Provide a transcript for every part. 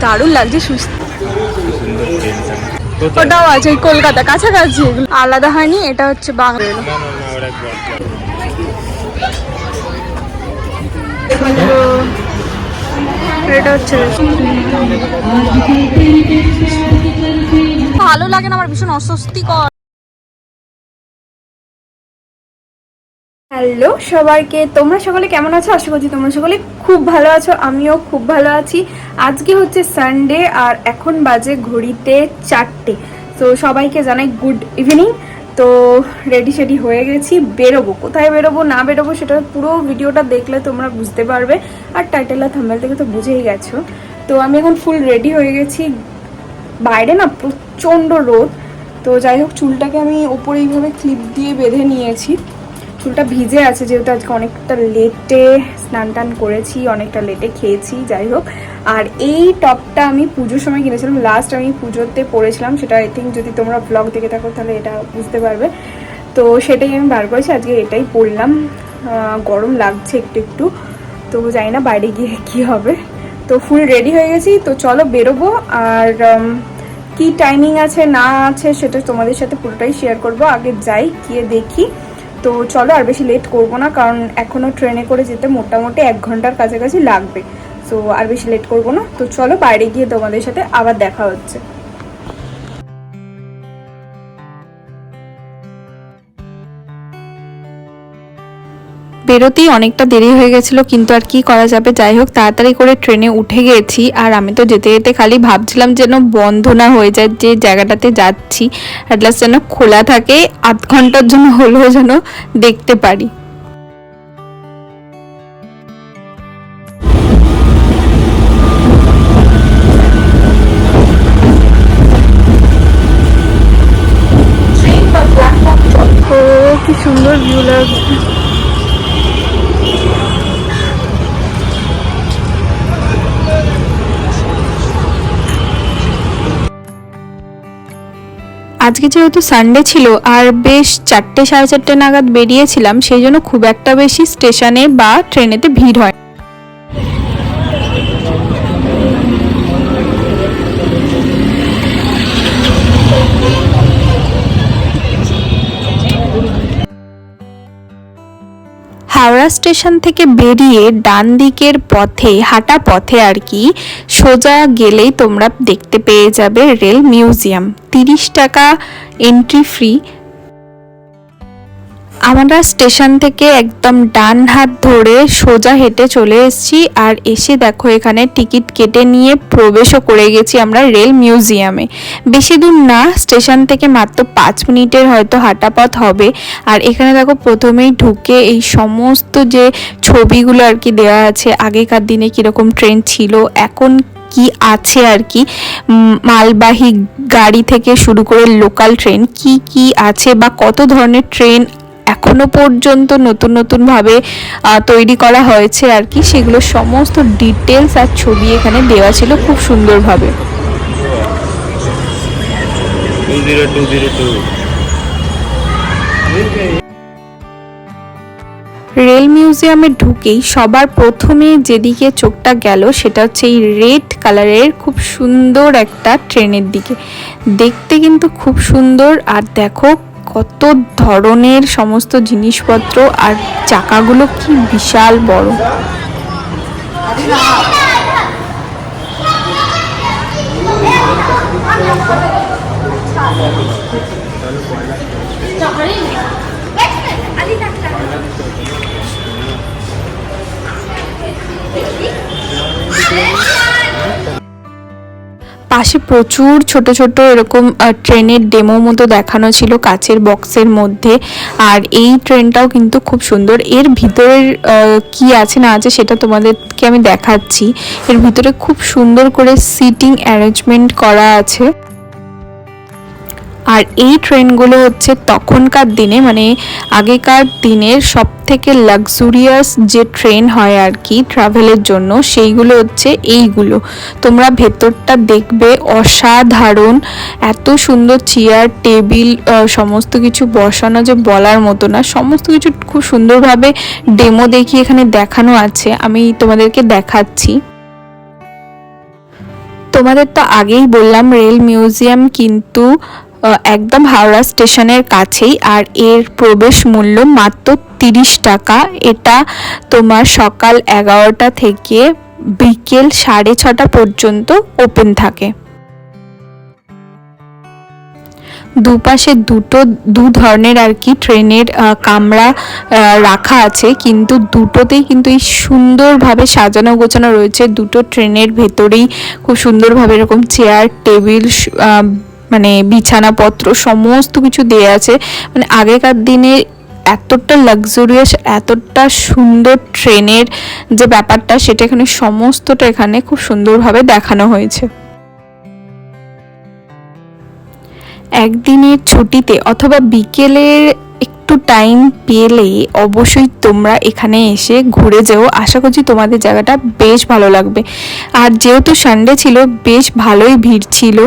দারুণ লাগছে, সুস্থ। ওটাও আছে ওই কলকাতা কাছাকাছি, আলাদা হয়নি। এটা হচ্ছে বাংলা। এটা হচ্ছে ভালো লাগে না, আমার ভীষণ অস্বস্তিকর। হ্যালো সবাইকে, তোমরা সকলে কেমন আছো? আশা করছি তোমরা সকলে খুব ভালো আছো, আমিও খুব ভালো আছি। আজকে হচ্ছে সানডে আর এখন বাজে ঘড়িতে 4টে। তো সবাইকে জানাই গুড ইভিনিং। তো রেডি সেডি হয়ে গেছি, বেরোবো। কোথায় বেরোবো না বেরোবো সেটা পুরো ভিডিওটা দেখলে তোমরা বুঝতে পারবে, আর টাইটেল আর থাম্বনেল থেকে তো বুঝেই গেছো। তো আমি এখন ফুল রেডি হয়ে গেছি। বাইরে না প্রচণ্ড রোদ। তো যাই হোক, চুলটাকে আমি ওপরে এইভাবে ক্লিপ দিয়ে বেঁধে নিয়েছি। চুলটা ভিজে আছে যেহেতু আজকে অনেকটা লেটে স্নান টান করেছি, অনেকটা লেটে খেয়েছি। যাই হোক, আর এই টপটা আমি পুজোর সময় কিনেছিলাম, লাস্ট আমি পুজোতে পরেছিলাম সেটা। আই থিঙ্ক যদি তোমরা ব্লগ দেখে থাকো তাহলে এটা বুঝতে পারবে। তো সেটাই আমি বার করেছি, আজকে এটাই পরলাম। গরম লাগছে একটু একটু, তো জানি না বাইরে গিয়ে কী হবে। তো ফুল রেডি হয়ে গেছি, তো চলো বেরোবো। আর কি টাইমিং আছে না আছে সেটা তোমাদের সাথে পুরোটাই শেয়ার করব। আগে যাই, গিয়ে দেখি। তো চলো, আর বেশি লেট করবো না, কারণ এখনও ট্রেনে করে যেতে মোটামুটি 1 ঘন্টার কাছাকাছি লাগবে। সো আর বেশি লেট করবো না। তো চলো বাইরে গিয়ে তোমাদের সাথে আবার দেখা হচ্ছে। বেরোতেই অনেকটা দেরি হয়ে গেছিলো, কিন্তু আর কি করা যাবে। যাই হোক, তাড়াতাড়ি করে ট্রেনে উঠে গেছি। আর আমি তো যেতে যেতে খালি ভাবছিলাম যেন বন্ধ না হয়ে যায়, যে জায়গাটাতে যাচ্ছি অ্যাটলাস্ট যেন খোলা থাকে, আধ ঘন্টার জন্য হলেও যেন দেখতে পারি। ও কি সুন্দর ভিউ লাগছে। আজকে যেহেতু সানডে ছিল আর বেশ 4টে সাড়ে 4টে নাগাদ বেরিয়েছিলাম, সেই জন্য খুব একটা বেশি স্টেশনে বা ট্রেনেতে ভিড় হয়। হাওড়া স্টেশন থেকে বেরিয়ে ডান দিকের পথে, হাঁটা পথে আর কি, সোজা গেলেই তোমরা দেখতে পেয়ে যাবে রেল মিউজিয়াম। 30 টাকা এন্ট্রি ফ্রি। আমরা স্টেশন থেকে একদম ডান হাত ধরে সোজা হেঁটে চলে এসেছি, আর এসে দেখো এখানে টিকিট কেটে নিয়ে প্রবেশও করে গেছি আমরা রেল মিউজিয়ামে। বেশি দূর না, স্টেশন থেকে মাত্র 5 মিনিটের হয়তো হাঁটা পথ হবে। আর এখানে দেখো প্রথমেই ঢুকে এই সমস্ত যে ছবিগুলো আর কি দেওয়া আছে, আগেকার দিনে কীরকম ট্রেন ছিল, এখন কি আছে আর কি, মালবাহী গাড়ি থেকে শুরু করে লোকাল ট্রেন কি কি আছে, বা কত ধরনের ট্রেন এখনো পর্যন্ত নতুন নতুন ভাবে তৈরি করা হয়েছে আর কি, সেগুলো সমস্ত ডিটেলস আর ছবি এখানে দেওয়া ছিল খুব সুন্দরভাবে। রেল মিউজিয়ামে ঢুকেই সবার প্রথমে যেদিকে চোখটা গেল সেটা হচ্ছে এই রেড কালারের খুব সুন্দর একটা ট্রেনের দিকে। দেখতে কিন্তু খুব সুন্দর, আর দেখো কত ধরনের সমস্ত জিনিসপত্র, আর চাকাগুলো কি বিশাল বড়। পাশে প্রচুর ছোট ছোট এরকম ট্রেনের ডেমো মতো দেখানো ছিল কাচের বক্সের মধ্যে। আর এই ট্রেনটাও কিন্তু খুব সুন্দর। এর ভিতরের কি আছে না আছে সেটা তোমাদেরকে আমি দেখাচ্ছি। এর ভিতরে খুব সুন্দর করে সিটিং অ্যারেঞ্জমেন্ট করা আছে। আর এই ট্রেনগুলো হচ্ছে তখনকার দিনে, মানে আগেকার দিনের সব থেকে লাক্সুরিয়াস যে ট্রেন হয় আর কি ট্রাভেলের জন্য, সেইগুলো হচ্ছে এইগুলো। তোমরা ভেতরটা দেখবে অসাধারণ, এত সুন্দর চেয়ার টেবিল সমস্ত কিছু বসানো যে বলার মতো না। সমস্ত কিছু খুব সুন্দরভাবে ডেমো দেখিয়ে এখানে দেখানো আছে, আমি তোমাদেরকে দেখাচ্ছি। তোমাদের তো আগেই বললাম রেল মিউজিয়াম কিন্তু একদম হাওড়া স্টেশনের কাছেই, আর এর প্রবেশ মূল্য মাত্র 30 টাকা। এটা তোমার সকাল 11টা থেকে বিকেল 6:30 পর্যন্ত ওপেন থাকে। দুপাশে দু ধরনের আর কি ট্রেনের কামরা রাখা আছে, কিন্তু দুটোতেই কিন্তু এই সুন্দরভাবে সাজানো গোছানো রয়েছে। দুটো ট্রেনের ভেতরেই খুব সুন্দরভাবে এরকম চেয়ার টেবিল মানে বিছানাপত্র সমস্ত কিছু দেয়া আছে। মানে আগেকার দিনে এতটা লাক্সারিয়াস এতটা সুন্দর ট্রেনের যে ব্যাপারটা সেটা এখানে সমস্তটা এখানে খুব সুন্দরভাবে দেখানো হয়েছে। একদিনের ছুটিতে অথবা বিকেলের একটু টাইম পেলে অবশ্যই তোমরা এখানে এসে ঘুরে যেও। আশা করছি তোমাদের জায়গাটা বেশ ভালো লাগবে। আর যেহেতু সানডে ছিল বেশ ভালোই ভিড় ছিল।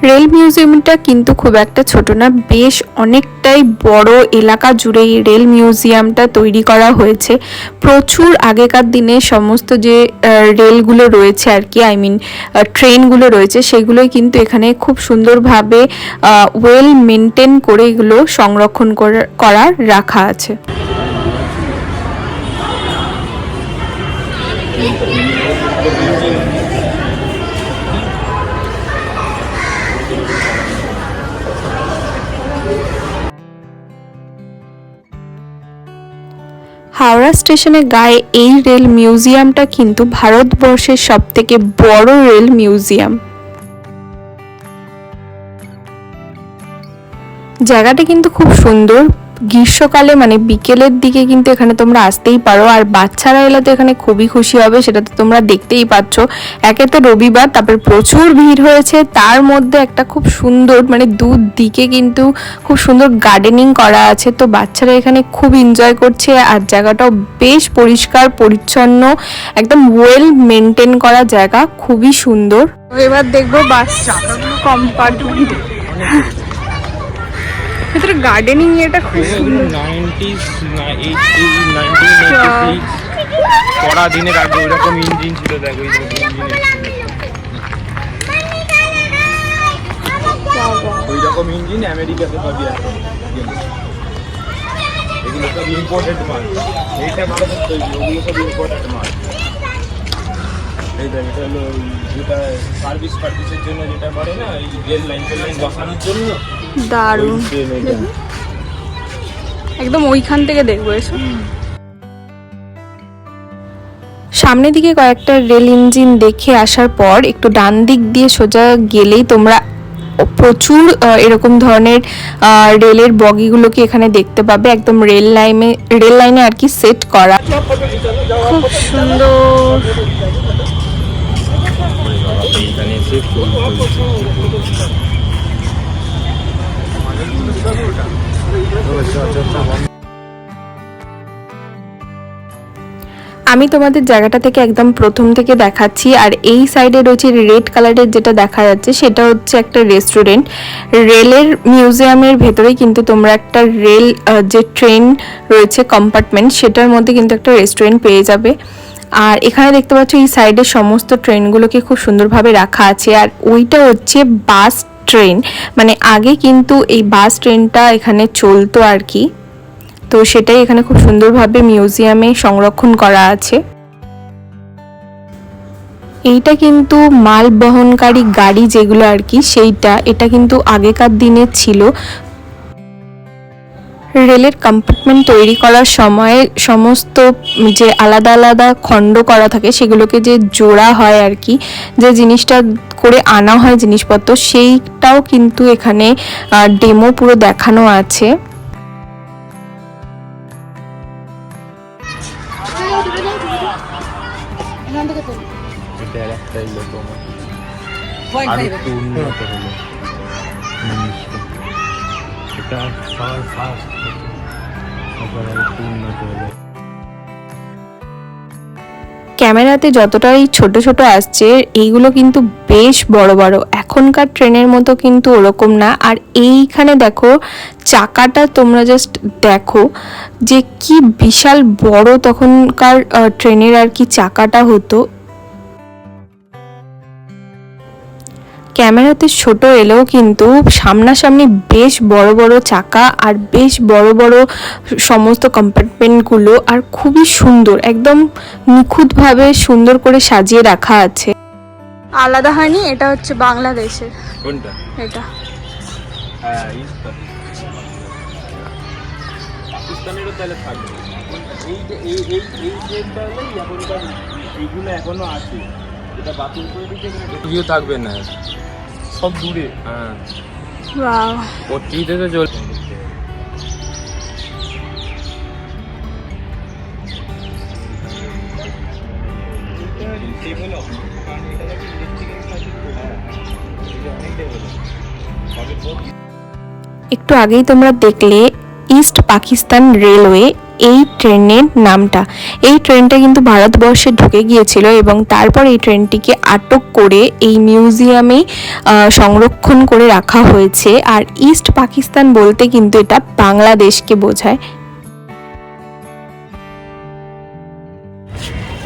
রেল মিউজিয়ামটা কিন্তু খুব একটা ছোট না, বেশ অনেকটাই বড় এলাকা জুড়ে এই রেল মিউজিয়ামটা তৈরি করা হয়েছে। প্রচুর আগেকার দিনে সমস্ত যে রেলগুলো রয়েছে আর কি, আই মিন ট্রেনগুলো রয়েছে, সেগুলোই কিন্তু এখানে খুব সুন্দরভাবে ওয়েল মেনটেন করে এগুলো সংরক্ষণ করা রাখা আছে। হাওড়া স্টেশনের গায়ে এই রেল মিউজিয়ামটা কিন্তু ভারতবর্ষের সবথেকে বড় রেল মিউজিয়াম। জায়গাটা কিন্তু খুব সুন্দর। গ্রীষ্মকালে মানে বিকেলের দিকে কিন্তু এখানে তোমরা আসতেই পারো, আর বাচ্চারা এলে তো এখানে খুবই খুশি হবে, সেটা তো তোমরা দেখতেই পাচ্ছ। একে তো রবিবার, তারপরে প্রচুর ভিড় হয়েছে, তার মধ্যে একটা খুব সুন্দর মানে দুদিকে কিন্তু খুব সুন্দর গার্ডেনিং করা আছে, তো বাচ্চারা এখানে খুব এনজয় করছে। আর জায়গাটাও বেশ পরিষ্কার পরিচ্ছন্ন, একদম ওয়েল মেনটেন করা জায়গা, খুবই সুন্দর। এবার দেখবো বাস কম্পার্টমেন্ট ভিতরে গার্ডেনিং, এটা খুব সুন্দর। 90s 1986 পড়া দিনের আগে ওইরকম ইঞ্জিন ছিল, দেখো এই ওইরকম ইঞ্জিন আমেরিকাতে পাবি এখন। এগুলো সব ইম্পোর্টেড মাল, এইটা ভারতের তৈরি, ওগুলো সব ইম্পোর্টেড মাল। এইটা এটা হলো যেটা সার্ভিসের জন্য যেটা করে না, এই রেল লাইন বসানোর জন্য। দারুণ, একদম ওইখান থেকে দেখবো এসো। সামনের দিকে কয়েকটা রেল ইঞ্জিন দেখে আসার পর একটু ডান দিক দিয়ে সোজা গেলেই তোমরা প্রচুর এরকম ধরনের রেলের বগিগুলোকে এখানে দেখতে পাবে, একদম রেল লাইনে আর কি সেট করা, খুব সুন্দর। আমি তোমাদের জায়গাটা থেকে একদম প্রথম থেকে দেখাচ্ছি। আর এই সাইডে রয়েছে রেড কালারের যেটা দেখা যাচ্ছে, সেটা হচ্ছে একটা রেস্টুরেন্ট। রেলের মিউজিয়ামের ভেতরে কিন্তু তোমরা একটা রেল যে ট্রেন রয়েছে কম্পার্টমেন্ট, সেটার মধ্যে কিন্তু একটা রেস্টুরেন্ট পেয়ে যাবে। আর এখানে দেখতে পাচ্ছ এই সাইডে সমস্ত ট্রেনগুলোকে খুব সুন্দরভাবে রাখা আছে। আর ওইটা হচ্ছে বাস ট্রেন, মানে আগে কিন্তু এই বাস ট্রেনটা এখানে চলতো আর কি, তো সেটাই এখানে খুব সুন্দরভাবে মিউজিয়ামে সংরক্ষণ করা আছে। এইটা কিন্তু মাল বহনকারী গাড়ি যেগুলো আর কি, এটা কিন্তু আগেকার দিনে ছিল। রেলের কম্পার্টমেন্ট তৈরি করার সময় সমস্ত যে আলাদা আলাদা খণ্ড করা থাকে সেগুলোকে যে জোড়া হয় আর কি, যে জিনিসটা করে আনা হয় জিনিসপত্র, সেইটাও কিন্তু এখানে ডেমো পুরো দেখানো আছে। ক্যামেরাতে যতটাই ছোট ছোট আসছে এইগুলো কিন্তু বেশ বড় বড়, এখনকার ট্রেনের মতো কিন্তু ওরকম না। আর এইখানে দেখো চাকাটা, তোমরা জাস্ট দেখো যে কি বিশাল বড় তখনকার ট্রেনের আর কি চাকাটা হতো। ক্যামেরাতে ছোট এলেও কিন্তু সামনাসামনি বেশ বড় বড় চাকা আর বেশ বড় বড় সমস্ত কম্পার্টমেন্টগুলো, আর খুবই সুন্দর, একদম নিখুঁতভাবে সুন্দর করে সাজিয়ে রাখা আছে। আলাদা হয়নি, এটা হচ্ছে বাংলাদেশের, কোনটা? এটা হ্যাঁ, পাকিস্তানেরও তাহলে থাকবে। এই যে এই ট্রেনটা হলো এখনকার, এইগুলো এখনো আছে। এটা বাতিল করে দিতে ভিউ থাকবে না, সব দূরে। হ্যাঁ, ওয়াও, ও টিতে তো চলবে। একটু আগেই তোমরা দেখলে ইস্ট পাকিস্তান রেলওয়ে, এই ট্রেনের নামটা। এই ট্রেনটা কিন্তু ভারতবর্ষে ঢুকে গিয়েছিল এবং তারপর এই ট্রেনটিকে আটক করে এই মিউজিয়ামে সংরক্ষণ করে রাখা হয়েছে। আর ইস্ট পাকিস্তান বলতে কিন্তু এটা বাংলাদেশকে বোঝায়।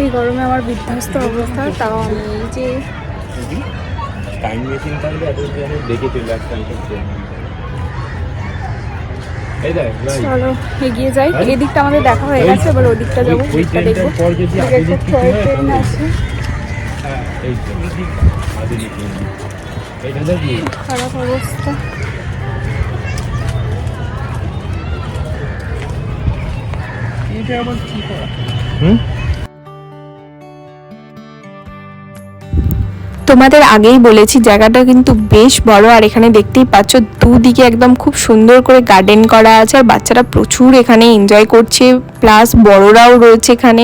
এই গরমে আমার বিধ্বস্ত অবস্থা, তাও আমি এই যে টাইম মেশিন থাকলে এত আমি দেখে চলে আসতাম। এই দেখ ভাই, চলো এগিয়ে যাই। এদিকটা আমাদের দেখা হয়ে গেছে, এবার ওদিকটা যাবো, ওদিকটা দেখবো। পর যদি একটা টয় ট্রেন আছে, হ্যাঁ এই তো আধুনিক ট্রেন, এটা দেখি খারাপ অবস্থা। এটা আবার কি করা? হুম, তোমাদের আগেই বলেছি জায়গাটা কিন্তু বেশ বড়, আর এখানে দেখতেই পাচ্ছ দুদিকে একদম খুব সুন্দর করে গার্ডেন করা আছে, আর বাচ্চারা প্রচুর এখানে এনজয় করছে, প্লাস বড়রাও রয়েছে এখানে।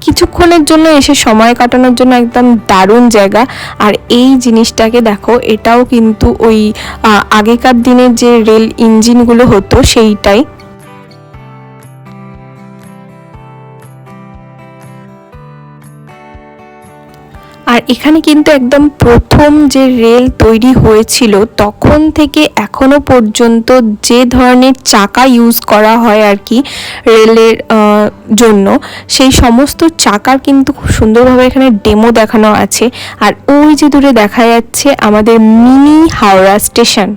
কিছুক্ষণের জন্য এসে সময় কাটানোর জন্য একদম দারুণ জায়গা। আর এই জিনিসটাকে দেখো, এটাও কিন্তু ওই আগেকার দিনের যে রেল ইঞ্জিনগুলো হতো সেইটাই। আর এখানে কিন্তু একদম প্রথম যে রেল তৈরি হয়েছিল তখন থেকে এখনো পর্যন্ত যে ধরনের চাকা ইউজ করা হয় আর কি রেলের জন্য, সেই সমস্ত চাকার কিন্তু খুব সুন্দরভাবে এখানে ডেমো দেখানো আছে। আর ওই যে দূরে দেখা যাচ্ছে আমাদের মিনি হাওড়া স্টেশন।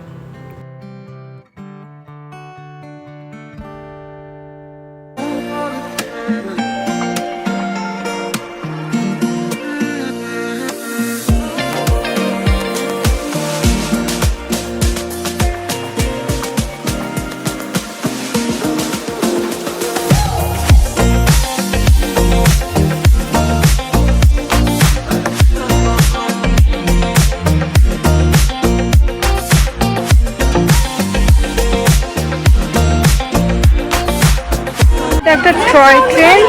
একটা toy train,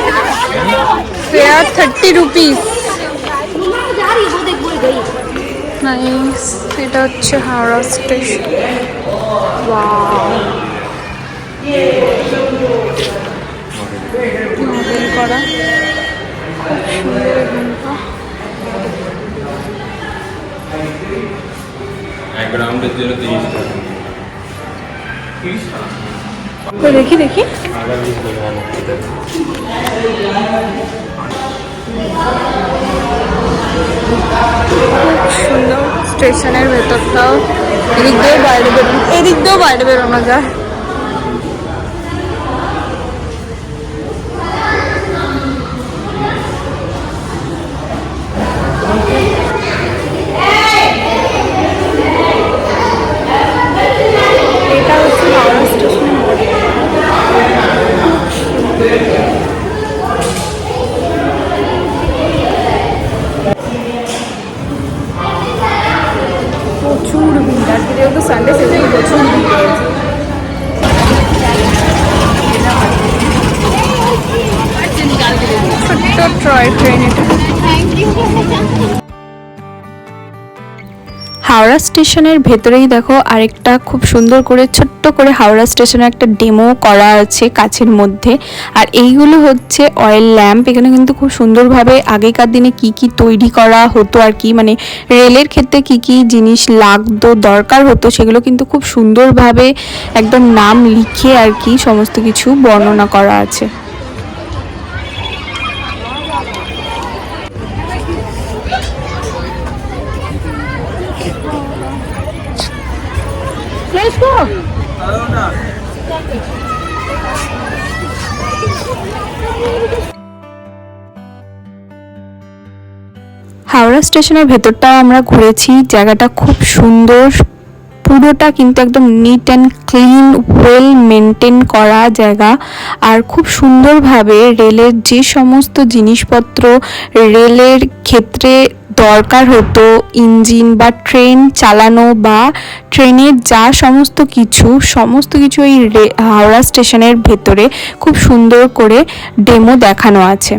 fair 30 rupees. Nice, এটা হচ্ছে হাওড়া স্টেশন। ওয়াও, মডেল করা, খুব সুন্দর এখানটা। এক রাউন্ডের জন্য 30 টাকা। তো দেখি দেখি, আগামী বলবো সুন্দর স্টেশনের ভেতরটাও। এদিক দিয়েও বাইরে বেরোনো, এদিক দিয়েও বাইরে বেরোনো যায়। এটা হচ্ছে হাওড়া স্টেশন। প্রচুর ভিড়, আর যেহেতু সানডে সেজন্য প্রচুর ভিড় রয়েছে। ছোট্ট টয় ট্রেন এটা। হাওড়া স্টেশনের ভেতরেই দেখো আরেকটা খুব সুন্দর করে ছোট্ট করে হাওড়া স্টেশনে একটা ডেমো করা আছে কাচের মধ্যে। আর এইগুলো হচ্ছে অয়েল ল্যাম্প। এখানে কিন্তু খুব সুন্দরভাবে আগেকার দিনে কি কি তৈরি করা হতো আর কি, মানে রেলের ক্ষেত্রে কি কি জিনিস লাগতো, দরকার হতো, সেগুলো কিন্তু খুব সুন্দরভাবে একদম নাম লিখে আর কি সমস্ত কিছু বর্ণনা করা আছে। হাওড়া স্টেশনের ভেতরটাও আমরা ঘুরেছি, জায়গাটা খুব সুন্দর, পুরোটা কিন্তু একদম neat and clean, well maintain করা জায়গা। আর খুব সুন্দরভাবে রেলের যে সমস্ত জিনিসপত্র রেলের ক্ষেত্রে দরকার হতো, ইঞ্জিন বা ট্রেন চালানো বা ট্রেনের যা সমস্ত কিছু এই হাওড়া স্টেশনের ভেতরে খুব সুন্দর করে ডেমো দেখানো আছে।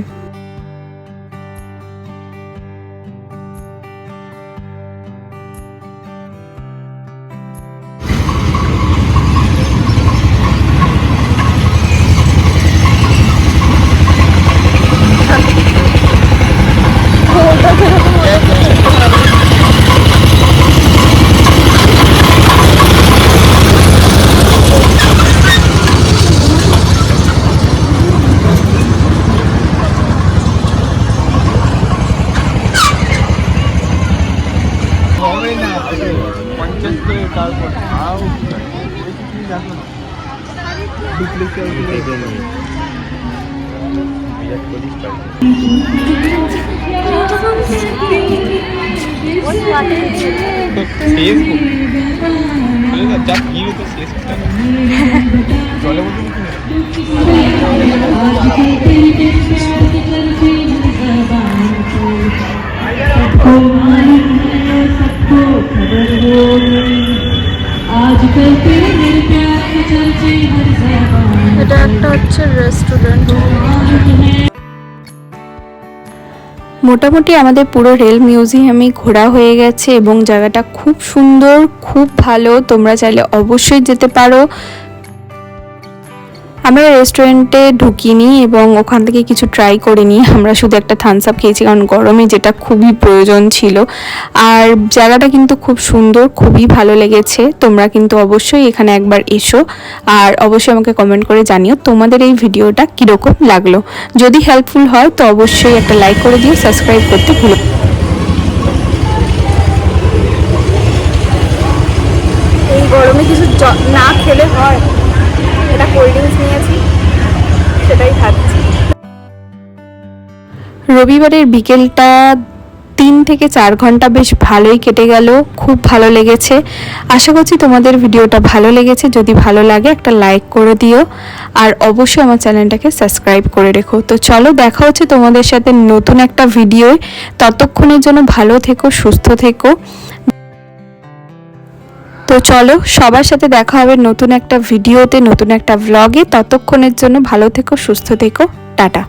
এটা একটা হচ্ছে রেস্টুরেন্ট। মোটামুটি আমাদের পুরো রেল মিউজিয়ামই ঘোরা হয়ে গেছে এবং জায়গাটা খুব সুন্দর, খুব ভালো। তোমরা চাইলে অবশ্যই যেতে পারো। আমরা রেস্টুরেন্টে ঢুকিনি এবং ওখান থেকে কিছু ট্রাই করিনি, আমরা শুধু একটা থামস আপ খেয়েছি, কারণ গরমে যেটা খুবই প্রয়োজন ছিল। আর জায়গাটা কিন্তু খুব সুন্দর, খুবই ভালো লেগেছে। তোমরা কিন্তু অবশ্যই এখানে একবার এসো আর অবশ্যই আমাকে কমেন্ট করে জানিও তোমাদের এই ভিডিওটা কীরকম লাগলো। যদি হেল্পফুল হয় তো অবশ্যই একটা লাইক করে দিও, সাবস্ক্রাইব করতে ভুলো। এই গরমে কিছু না খেলে হয়। এটা কোল্ড ড্রিঙ্কস নিয়েছি, সেটাই খাচ্ছি। রবিবারের বিকেলটা 3 থেকে 4 ঘন্টা বেশ ভালোই কেটে গেল, খুব ভালো লেগেছে। আশা করছি তোমাদের ভিডিওটা ভালো লেগেছে। যদি ভালো লাগে একটা লাইক করে দিও আর অবশ্যই আমার চ্যানেলটাকে সাবস্ক্রাইব করে রেখো। তো চলো, দেখা হচ্ছে তোমাদের সাথে নতুন একটা ভিডিও। ততক্ষণের জন্য ভালো থেকো, সুস্থ থেকো। তো চলো, সবার সাথে দেখা হবে নতুন একটা ভিডিওতে, নতুন একটা ভ্লগে। ততক্ষণের জন্য ভালো থেকো, সুস্থ থেকো, টাটা।